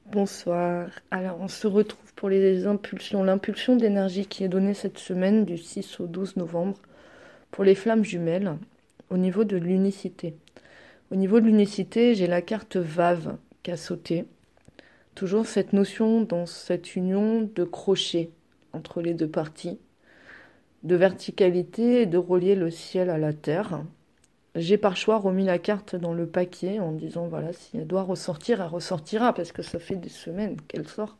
Bonsoir. Alors, on se retrouve pour les impulsions. L'impulsion d'énergie qui est donnée cette semaine du 6 au 12 novembre pour les flammes jumelles au niveau de l'unicité. Au niveau de l'unicité, j'ai la carte Vave qui a sauté. Toujours cette notion dans cette union de crochet entre les deux parties, de verticalité et de relier le ciel à la terre. J'ai par choix remis la carte dans le paquet en disant voilà, si elle doit ressortir, elle ressortira parce que ça fait des semaines qu'elle sort.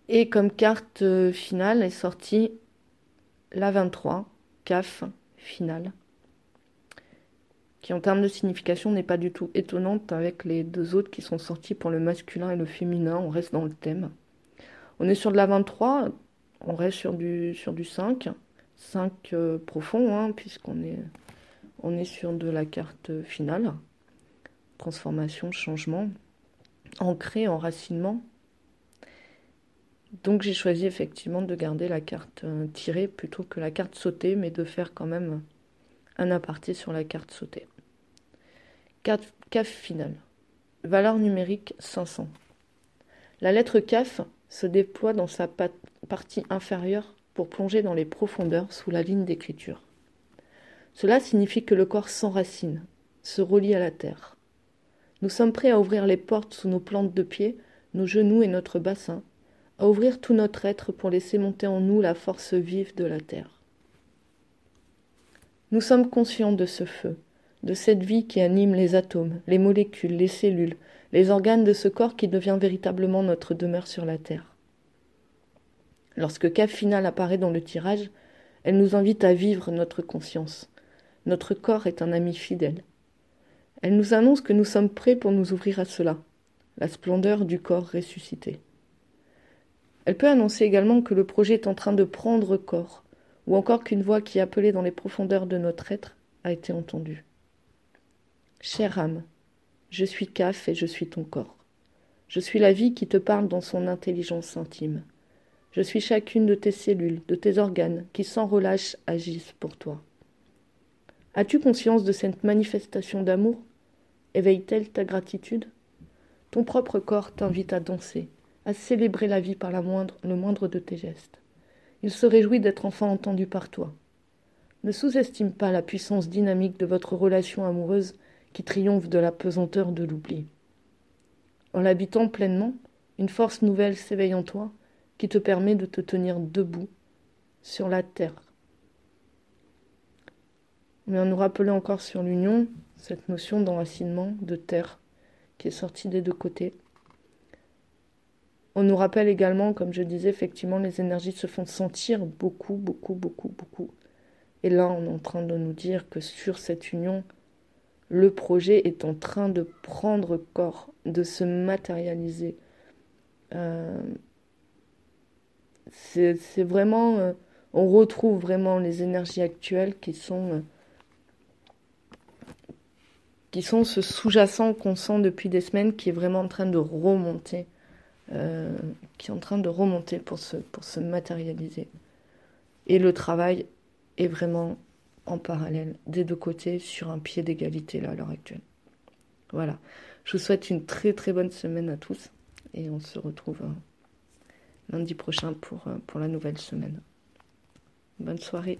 Et comme carte finale est sortie la 23, CAF finale, qui en termes de signification n'est pas du tout étonnante avec les deux autres qui sont sortis pour le masculin et le féminin. On reste dans le thème. On est sur de la 23, on reste sur du 5. 5 profond, hein, puisqu'on est sur de la carte finale. Transformation, changement, ancré, enracinement. Donc j'ai choisi effectivement de garder la carte tirée plutôt que la carte sautée, mais de faire quand même un aparté sur la carte sautée. CAF finale. Valeur numérique 500. La lettre CAF se déploie dans sa partie inférieure pour plonger dans les profondeurs sous la ligne d'écriture. Cela signifie que le corps s'enracine, se relie à la terre. Nous sommes prêts à ouvrir les portes sous nos plantes de pied, nos genoux et notre bassin, à ouvrir tout notre être pour laisser monter en nous la force vive de la terre. Nous sommes conscients de ce feu, de cette vie qui anime les atomes, les molécules, les cellules, les organes de ce corps qui devient véritablement notre demeure sur la terre. Lorsque CAF finale apparaît dans le tirage, elle nous invite à vivre notre conscience. Notre corps est un ami fidèle. Elle nous annonce que nous sommes prêts pour nous ouvrir à cela, la splendeur du corps ressuscité. Elle peut annoncer également que le projet est en train de prendre corps, ou encore qu'une voix qui appelait dans les profondeurs de notre être a été entendue. Chère âme, je suis CAF et je suis ton corps. Je suis la vie qui te parle dans son intelligence intime. Je suis chacune de tes cellules, de tes organes, qui sans relâche agissent pour toi. As-tu conscience de cette manifestation d'amour ? Éveille-t-elle ta gratitude ? Ton propre corps t'invite à danser, à célébrer la vie par le moindre de tes gestes. Il se réjouit d'être enfin entendu par toi. Ne sous-estime pas la puissance dynamique de votre relation amoureuse qui triomphe de la pesanteur de l'oubli. En l'habitant pleinement, une force nouvelle s'éveille en toi qui te permet de te tenir debout sur la terre. Mais on nous rappelait encore sur l'union cette notion d'enracinement, de terre, qui est sortie des deux côtés. On nous rappelle également, comme je disais, effectivement, les énergies se font sentir beaucoup, beaucoup, beaucoup, beaucoup. Et là, on est en train de nous dire que sur cette union, le projet est en train de prendre corps, de se matérialiser. C'est vraiment... on retrouve vraiment les énergies actuelles qui sont ce sous-jacent qu'on sent depuis des semaines, qui est vraiment en train de remonter. Qui est en train de remonter pour se matérialiser. Et le travail est vraiment en parallèle, des deux côtés, sur un pied d'égalité là, à l'heure actuelle. Voilà. Je vous souhaite une très très bonne semaine à tous et on se retrouve lundi prochain pour la nouvelle semaine. Bonne soirée.